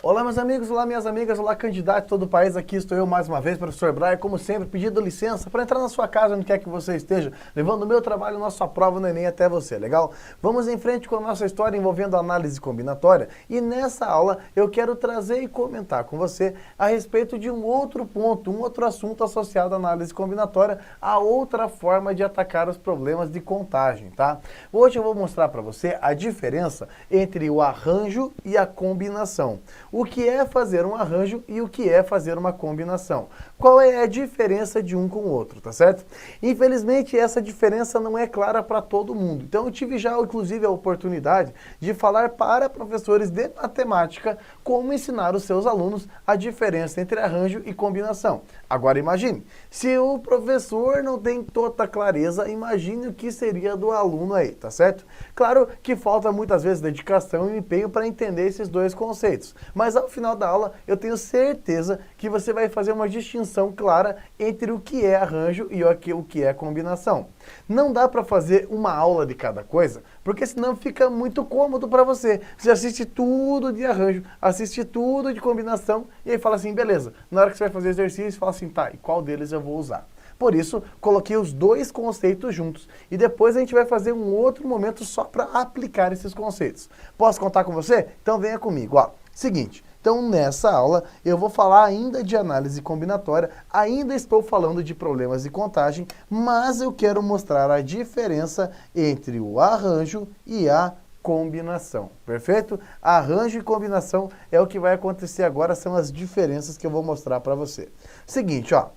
Olá meus amigos, olá minhas amigas, olá candidatos de todo o país, aqui estou eu mais uma vez, professor Brian, como sempre, pedindo licença para entrar na sua casa, onde quer que você esteja, levando o meu trabalho, nossa prova no Enem até você, legal? Vamos em frente com a nossa história envolvendo análise combinatória e nessa aula eu quero trazer e comentar com você a respeito de um outro ponto, um outro assunto associado à análise combinatória, a outra forma de atacar os problemas de contagem, tá? Hoje eu vou mostrar para você a diferença entre o arranjo e a combinação. O que é fazer um arranjo e o que é fazer uma combinação. Qual é a diferença de um com o outro, tá certo? Infelizmente, essa diferença não é clara para todo mundo. Então, eu tive já, inclusive, a oportunidade de falar para professores de matemática como ensinar os seus alunos a diferença entre arranjo e combinação. Agora, imagine, se o professor não tem toda clareza, imagine o que seria do aluno aí, tá certo? Claro que falta muitas vezes dedicação e empenho para entender esses dois conceitos. Mas ao final da aula, eu tenho certeza que você vai fazer uma distinção clara entre o que é arranjo e o que é combinação. Não dá para fazer uma aula de cada coisa, porque senão fica muito cômodo para você. Você assiste tudo de arranjo, assiste tudo de combinação, e aí fala assim, beleza, na hora que você vai fazer exercício, fala assim, tá, e qual deles eu vou usar? Por isso, coloquei os dois conceitos juntos. E depois a gente vai fazer um outro momento só para aplicar esses conceitos. Posso contar com você? Então venha comigo, ó. Seguinte, então nessa aula eu vou falar ainda de análise combinatória, ainda estou falando de problemas de contagem, mas eu quero mostrar a diferença entre o arranjo e a combinação, perfeito? Arranjo e combinação é o que vai acontecer agora, são as diferenças que eu vou mostrar para você. Seguinte, ó,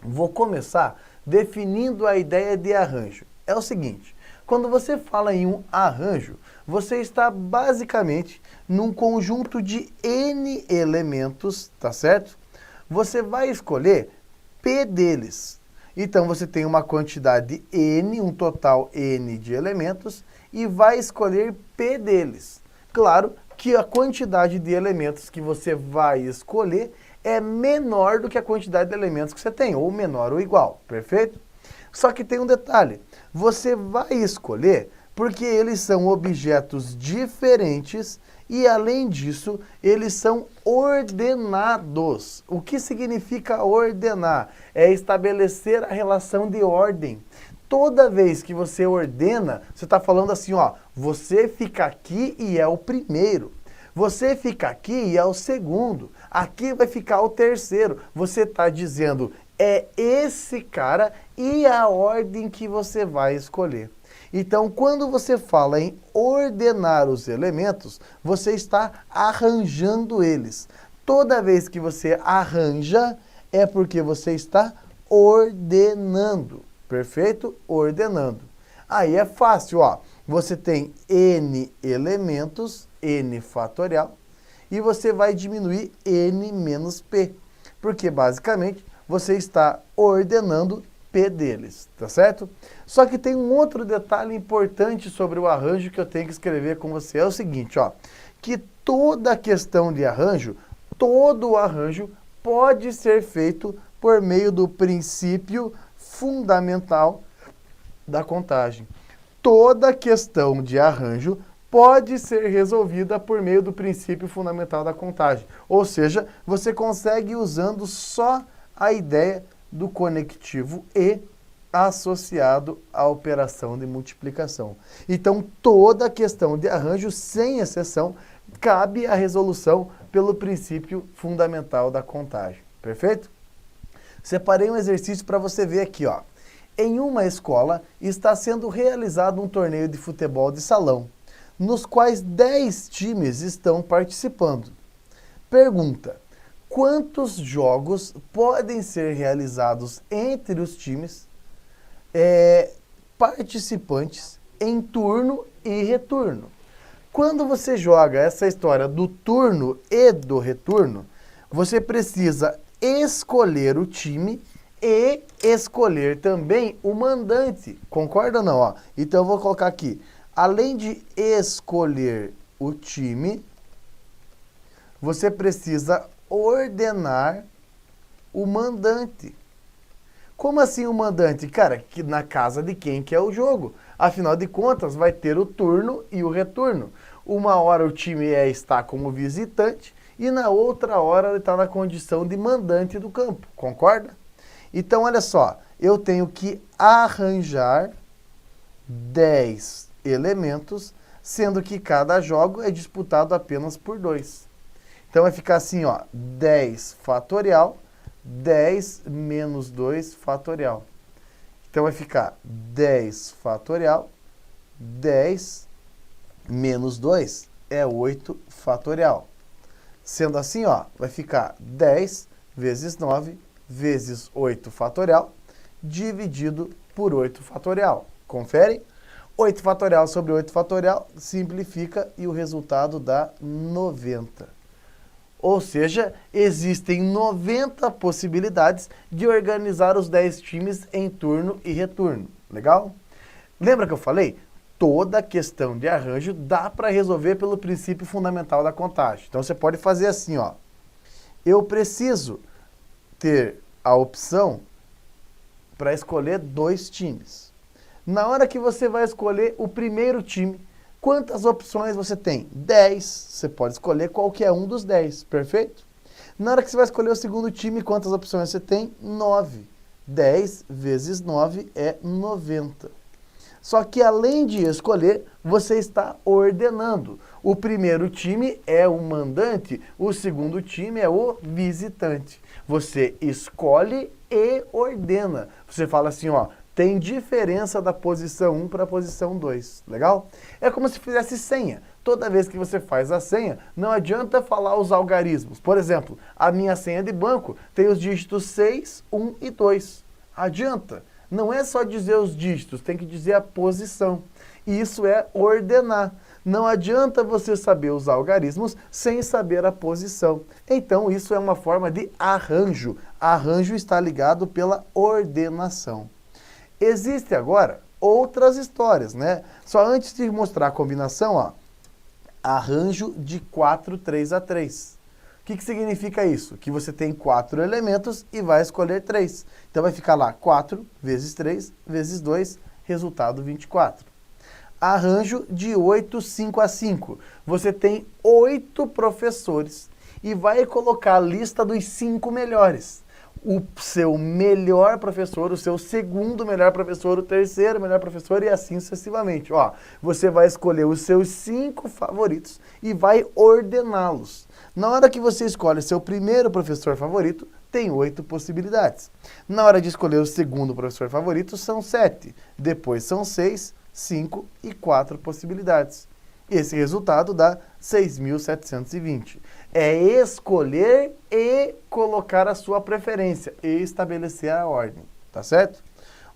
vou começar definindo a ideia de arranjo. É o seguinte, quando você fala em um arranjo, você está basicamente num conjunto de N elementos, tá certo? Você vai escolher P deles. Então você tem uma quantidade N, um total N de elementos, e vai escolher P deles. Claro que a quantidade de elementos que você vai escolher é menor do que a quantidade de elementos que você tem, ou menor ou igual, perfeito? Só que tem um detalhe, você vai escolher porque eles são objetos diferentes e, além disso, eles são ordenados. O que significa ordenar? É estabelecer a relação de ordem. Toda vez que você ordena, você está falando assim, ó, você fica aqui e é o primeiro. Você fica aqui e é o segundo. Aqui vai ficar o terceiro. Você está dizendo, é esse cara e a ordem que você vai escolher. Então, quando você fala em ordenar os elementos, você está arranjando eles. Toda vez que você arranja, é porque você está ordenando. Perfeito? Ordenando. Aí é fácil, ó. Você tem N elementos, N fatorial, e você vai diminuir N menos P. Porque, basicamente, você está ordenando P deles, tá certo? Só que tem um outro detalhe importante sobre o arranjo que eu tenho que escrever com você. É o seguinte, ó, que toda questão de arranjo, todo o arranjo pode ser feito por meio do princípio fundamental da contagem. Toda questão de arranjo pode ser resolvida por meio do princípio fundamental da contagem. Ou seja, você consegue usando só a ideia do conectivo E associado à operação de multiplicação. Então, toda questão de arranjo, sem exceção, cabe a resolução pelo princípio fundamental da contagem. Perfeito? Separei um exercício para você ver aqui, ó. Em uma escola está sendo realizado um torneio de futebol de salão, nos quais 10 times estão participando. Pergunta: quantos jogos podem ser realizados entre os times participantes em turno e retorno? Quando você joga essa história do turno e do retorno, você precisa escolher o time e escolher também o mandante. Concorda ou não? Ó, então eu vou colocar aqui, além de escolher o time, você precisa ordenar o mandante. Como assim o mandante? Cara, que na casa de quem que é o jogo. Afinal de contas, vai ter o turno e o retorno. Uma hora o time está como visitante e na outra hora ele está na condição de mandante do campo, concorda? Então, olha só, eu tenho que arranjar 10 elementos, sendo que cada jogo é disputado apenas por 2. Então, vai ficar assim, ó, 10 fatorial, 10 menos 2 fatorial. Então, vai ficar 10 fatorial, 10 menos 2 é 8 fatorial. Sendo assim, ó, vai ficar 10 vezes 9 vezes 8 fatorial, dividido por 8 fatorial. Confere? 8 fatorial sobre 8 fatorial simplifica e o resultado dá 90. Ou seja, existem 90 possibilidades de organizar os 10 times em turno e retorno. Legal? Lembra que eu falei? Toda questão de arranjo dá para resolver pelo princípio fundamental da contagem. Então, você pode fazer assim, ó. Eu preciso ter a opção para escolher 2 times. Na hora que você vai escolher o primeiro time, quantas opções você tem? 10. Você pode escolher qualquer um dos 10, perfeito? Na hora que você vai escolher o segundo time, quantas opções você tem? 9. 10 vezes 9 é 90. Só que além de escolher, você está ordenando. O primeiro time é o mandante, o segundo time é o visitante. Você escolhe e ordena. Você fala assim, ó, tem diferença da posição 1 para a posição 2, legal? É como se fizesse senha. Toda vez que você faz a senha, não adianta falar os algarismos. Por exemplo, a minha senha de banco tem os dígitos 6, 1 e 2. Adianta. Não é só dizer os dígitos, tem que dizer a posição. E isso é ordenar. Não adianta você saber os algarismos sem saber a posição. Então, isso é uma forma de arranjo. Arranjo está ligado pela ordenação. Existem agora outras histórias, né? Só antes de mostrar a combinação, ó, arranjo de 4, 3 a 3. O que significa isso? Que você tem 4 elementos e vai escolher 3. Então, vai ficar lá 4 vezes 3 vezes 2, resultado 24. Arranjo de 8, 5 a 5. Você tem 8 professores e vai colocar a lista dos 5 melhores. O seu melhor professor, o seu segundo melhor professor, o terceiro melhor professor e assim sucessivamente. Ó, você vai escolher os seus 5 favoritos e vai ordená-los. Na hora que você escolhe seu primeiro professor favorito, tem 8 possibilidades. Na hora de escolher o segundo professor favorito, são 7. Depois são 6, 5 e 4 possibilidades. Esse resultado dá 6.720. É escolher e colocar a sua preferência e estabelecer a ordem, tá certo?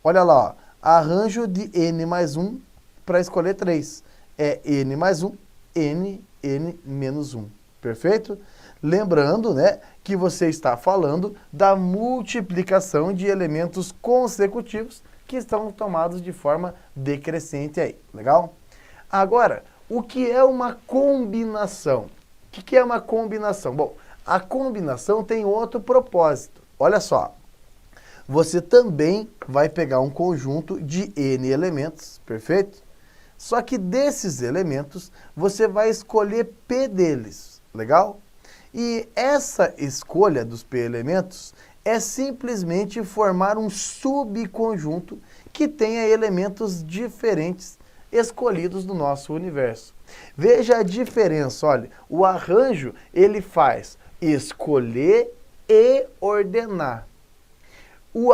Olha lá, ó, arranjo de n mais 1 para escolher 3. É n mais 1, n menos 1. Perfeito? Lembrando, né, que você está falando da multiplicação de elementos consecutivos que estão tomados de forma decrescente aí, legal? Agora, o que é uma combinação? O que é uma combinação? Bom, a combinação tem outro propósito. Olha só, você também vai pegar um conjunto de n elementos, perfeito? Só que desses elementos, você vai escolher P deles, legal? E essa escolha dos P elementos é simplesmente formar um subconjunto que tenha elementos diferentes escolhidos do nosso universo. Veja a diferença, olha, o arranjo ele faz escolher e ordenar.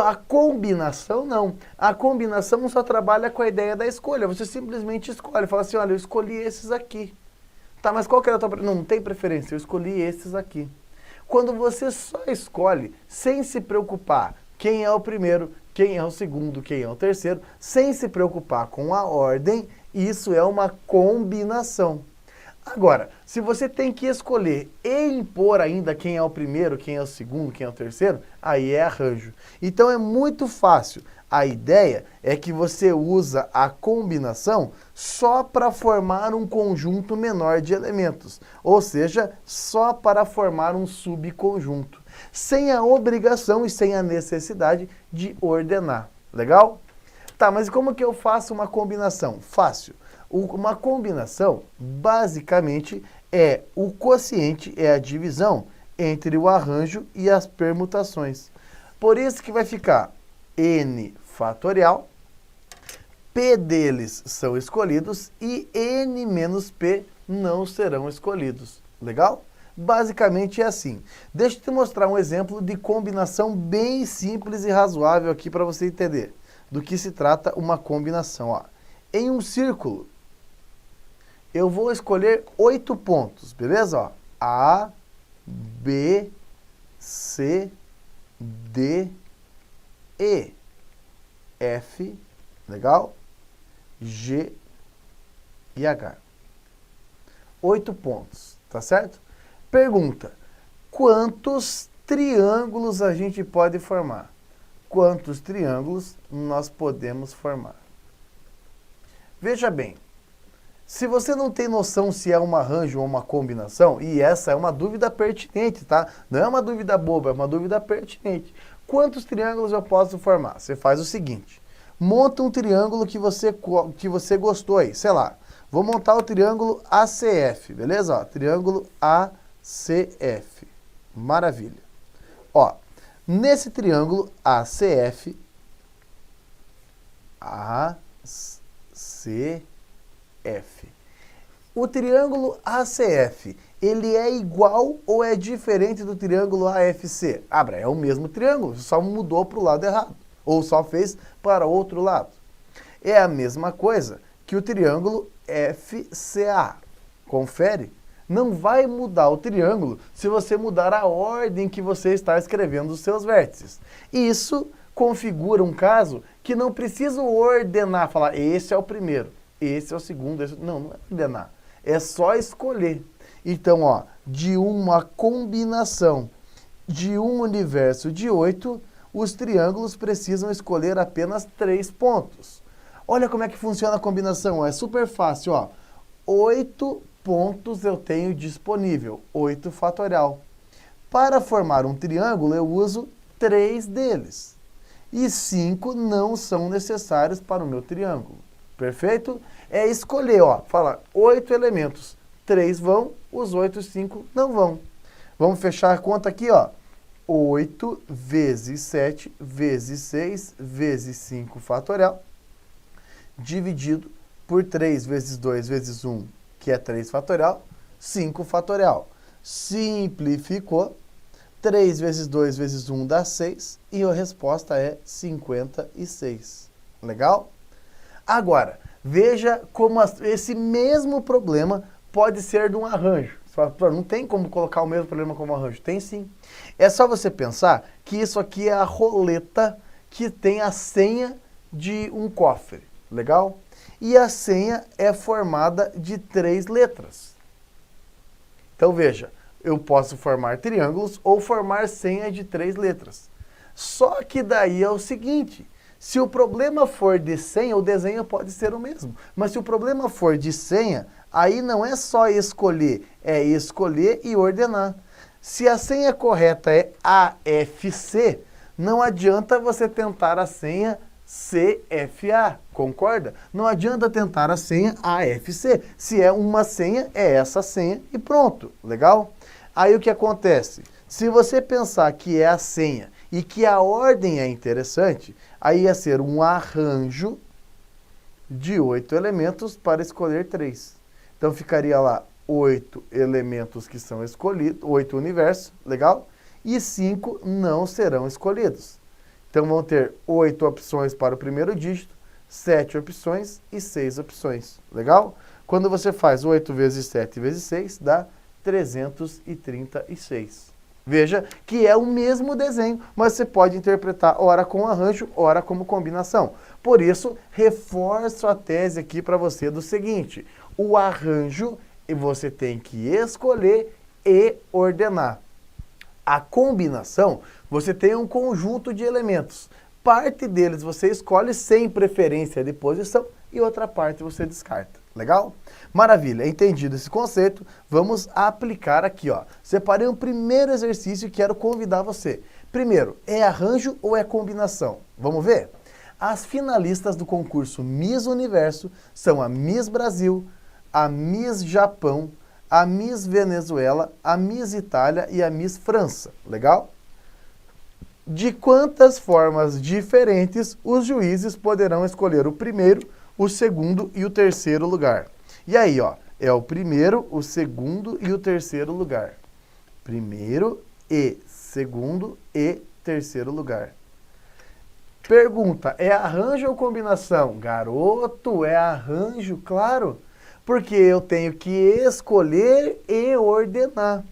A combinação não. A combinação só trabalha com a ideia da escolha. Você simplesmente escolhe, fala assim, olha, eu escolhi esses aqui. Tá, mas qual que era a tua preferência? Não tem preferência, eu escolhi esses aqui. Quando você só escolhe, sem se preocupar quem é o primeiro, quem é o segundo, quem é o terceiro, sem se preocupar com a ordem, isso é uma combinação. Agora, se você tem que escolher e impor ainda quem é o primeiro, quem é o segundo, quem é o terceiro, aí é arranjo. Então é muito fácil. A ideia é que você usa a combinação só para formar um conjunto menor de elementos, ou seja, só para formar um subconjunto, sem a obrigação e sem a necessidade de ordenar. Legal? Tá, mas como que eu faço uma combinação? Fácil. Uma combinação, basicamente, O quociente é a divisão entre o arranjo e as permutações. Por isso que vai ficar n fatorial, p deles são escolhidos e n menos p não serão escolhidos. Legal? Basicamente é assim. Deixa eu te mostrar um exemplo de combinação bem simples e razoável aqui para você entender do que se trata uma combinação. Ó. Em um círculo, eu vou escolher 8 pontos, beleza? Ó, A, B, C, D, E, F, legal? G e H. 8 pontos, tá certo? Pergunta, quantos triângulos a gente pode formar? Quantos triângulos nós podemos formar? Veja bem, se você não tem noção se é um arranjo ou uma combinação, e essa é uma dúvida pertinente, tá? Não é uma dúvida boba, é uma dúvida pertinente. Quantos triângulos eu posso formar? Você faz o seguinte, monta um triângulo que você gostou aí, sei lá. Vou montar o triângulo ACF, beleza? Ó, triângulo ACF. Maravilha. Ó, nesse triângulo ACF, o triângulo ACF, ele é igual ou é diferente do triângulo AFC? É o mesmo triângulo, só mudou para o lado errado. Ou só fez para outro lado. É a mesma coisa que o triângulo FCA. Confere? Não vai mudar o triângulo se você mudar a ordem que você está escrevendo os seus vértices. Isso configura um caso que não precisa ordenar, falar esse é o primeiro, esse é o segundo, esse... Não é ordenar. É só escolher. Então, ó, de uma combinação de um universo de 8, os triângulos precisam escolher apenas 3 pontos. Olha como é que funciona a combinação, é super fácil, ó. 8 pontos eu tenho disponível, 8 fatorial. Para formar um triângulo, eu uso 3 deles. E 5 não são necessários para o meu triângulo. Perfeito? É escolher, ó, fala 8 elementos, 3 vão, os 5 não vão. Vamos fechar a conta aqui, ó. 8 vezes 7 vezes 6 vezes 5 fatorial, dividido por 3 vezes 2 vezes 1, que é 3 fatorial, 5 fatorial. Simplificou, 3 vezes 2 vezes 1 dá 6, e a resposta é 56. Legal? Agora, veja como esse mesmo problema pode ser de um arranjo. Não tem como colocar o mesmo problema como arranjo. Tem sim. É só você pensar que isso aqui é a roleta que tem a senha de um cofre. Legal? E a senha é formada de 3 letras. Então veja, eu posso formar triângulos ou formar senha de 3 letras. Só que daí é o seguinte, se o problema for de senha, o desenho pode ser o mesmo. Mas se o problema for de senha, aí não é só escolher, é escolher e ordenar. Se a senha correta é AFC, não adianta você tentar a senha CFA, concorda? Não adianta tentar a senha AFC. Se é uma senha, é essa senha e pronto, legal? Aí o que acontece? Se você pensar que é a senha e que a ordem é interessante, aí ia ser um arranjo de 8 elementos para escolher 3. Então ficaria lá 8 elementos que são escolhidos, 8 universos, legal? E 5 não serão escolhidos. Então vão ter 8 opções para o primeiro dígito, 7 opções e 6 opções, legal? Quando você faz 8 vezes 7 vezes 6, dá 336. Veja que é o mesmo desenho, mas você pode interpretar ora com arranjo, ora como combinação. Por isso, reforço a tese aqui para você do seguinte, o arranjo você tem que escolher e ordenar. A combinação, você tem um conjunto de elementos. Parte deles você escolhe sem preferência de posição e outra parte você descarta. Legal? Maravilha, entendido esse conceito, vamos aplicar aqui, ó. Separei um primeiro exercício e quero convidar você. Primeiro, é arranjo ou é combinação? Vamos ver? As finalistas do concurso Miss Universo são a Miss Brasil, a Miss Japão, a Miss Venezuela, a Miss Itália e a Miss França. Legal? De quantas formas diferentes os juízes poderão escolher o primeiro, o segundo e o terceiro lugar? E aí, ó, é o primeiro, o segundo e o terceiro lugar. Primeiro e segundo e terceiro lugar. Pergunta, é arranjo ou combinação? Garoto, é arranjo, claro, porque eu tenho que escolher e ordenar.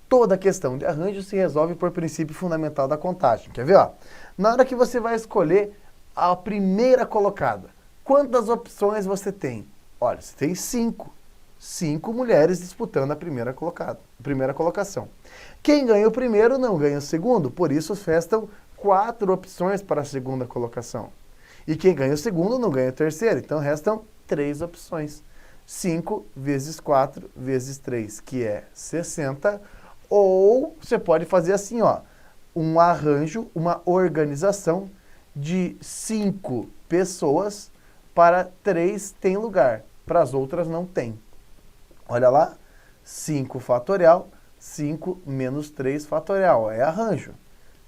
Toda questão de arranjo se resolve por princípio fundamental da contagem. Quer ver? Ó? Na hora que você vai escolher a primeira colocada, quantas opções você tem? Olha, você tem 5. 5 mulheres disputando a primeira colocação. Quem ganha o primeiro não ganha o segundo, por isso restam 4 opções para a segunda colocação. E quem ganha o segundo não ganha o terceiro, então restam 3 opções. 5 vezes 4 vezes 3, que é 60. Ou você pode fazer assim, ó, um arranjo, uma organização de 5 pessoas para 3 tem lugar, para as outras não tem. Olha lá, 5 fatorial, 5 menos 3 fatorial, é arranjo.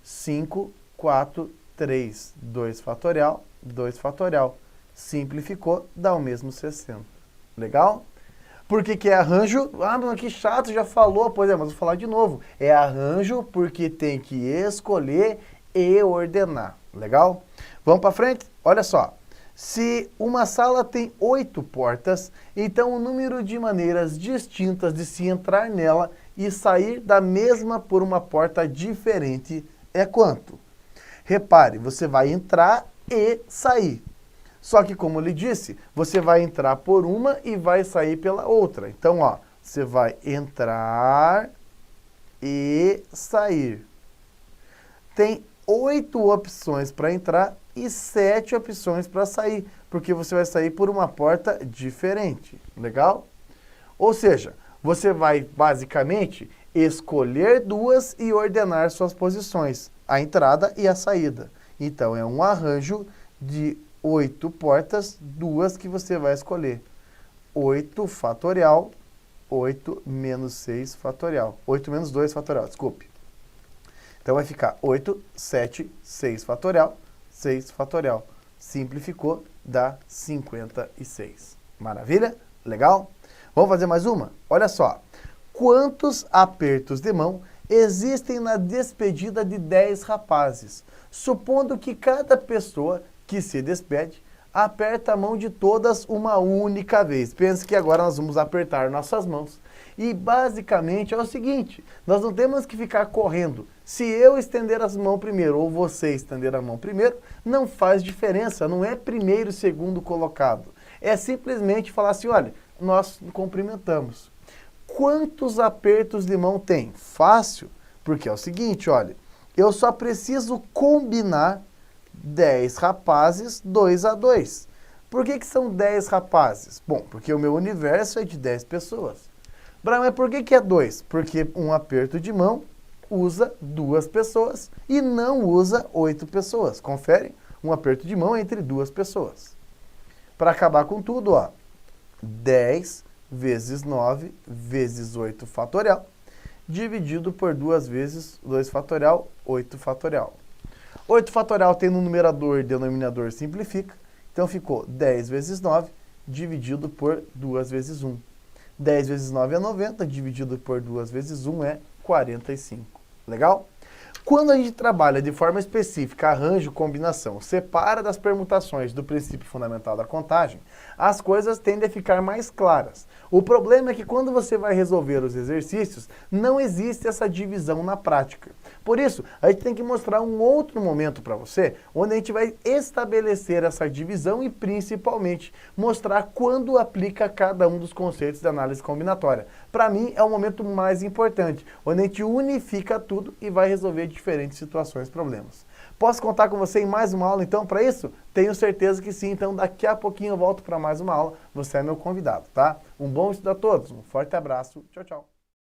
5, 4, 3, 2 fatorial, 2 fatorial. Simplificou, dá o mesmo 60. Legal? Por que é arranjo? Ah, mas que chato, já falou. Pois é, mas vou falar de novo. É arranjo porque tem que escolher e ordenar. Legal? Vamos para frente? Olha só. Se uma sala tem 8 portas, então o número de maneiras distintas de se entrar nela e sair da mesma por uma porta diferente é quanto? Repare, você vai entrar e sair. Só que, como eu lhe disse, você vai entrar por uma e vai sair pela outra. Então, ó, você vai entrar e sair. Tem 8 opções para entrar e 7 opções para sair, porque você vai sair por uma porta diferente. Legal? Ou seja, você vai, basicamente, escolher 2 e ordenar suas posições, a entrada e a saída. Então, é um arranjo de 8 portas, 2 que você vai escolher. 8 fatorial, 8 menos 6 fatorial. 8 menos 2 fatorial, desculpe. Então vai ficar 8, 7, 6 fatorial, 6 fatorial. Simplificou, dá 56. Maravilha? Legal? Vamos fazer mais uma? Olha só. Quantos apertos de mão existem na despedida de 10 rapazes? Supondo que cada pessoa que se despede, aperta a mão de todas uma única vez. Pense que agora nós vamos apertar nossas mãos. E basicamente é o seguinte, nós não temos que ficar correndo. Se eu estender as mãos primeiro ou você estender a mão primeiro, não faz diferença, não é primeiro e segundo colocado. É simplesmente falar assim, olha, nós cumprimentamos. Quantos apertos de mão tem? Fácil, porque é o seguinte, olha, eu só preciso combinar 10 rapazes, 2 a 2. Por que são 10 rapazes? Bom, porque o meu universo é de 10 pessoas. Mas por que é 2? Porque um aperto de mão usa 2 pessoas e não usa 8 pessoas. Confere? Um aperto de mão é entre 2 pessoas. Para acabar com tudo, ó, 10 vezes 9 vezes 8 fatorial, dividido por 2 vezes 2 fatorial, 8 fatorial. 8 fatorial tem no numerador e denominador simplifica, então ficou 10 vezes 9 dividido por 2 vezes 1. 10 vezes 9 é 90, dividido por 2 vezes 1 é 45. Legal? Quando a gente trabalha de forma específica, arranjo, combinação, separa das permutações do princípio fundamental da contagem, as coisas tendem a ficar mais claras. O problema é que quando você vai resolver os exercícios, não existe essa divisão na prática. Por isso, a gente tem que mostrar um outro momento para você, onde a gente vai estabelecer essa divisão e, principalmente, mostrar quando aplica cada um dos conceitos da análise combinatória. Para mim, é o momento mais importante, onde a gente unifica tudo e vai resolver diferentes situações e problemas. Posso contar com você em mais uma aula, então, para isso? Tenho certeza que sim, então daqui a pouquinho eu volto para mais uma aula. Você é meu convidado, tá? Um bom estudo a todos, um forte abraço, tchau, tchau.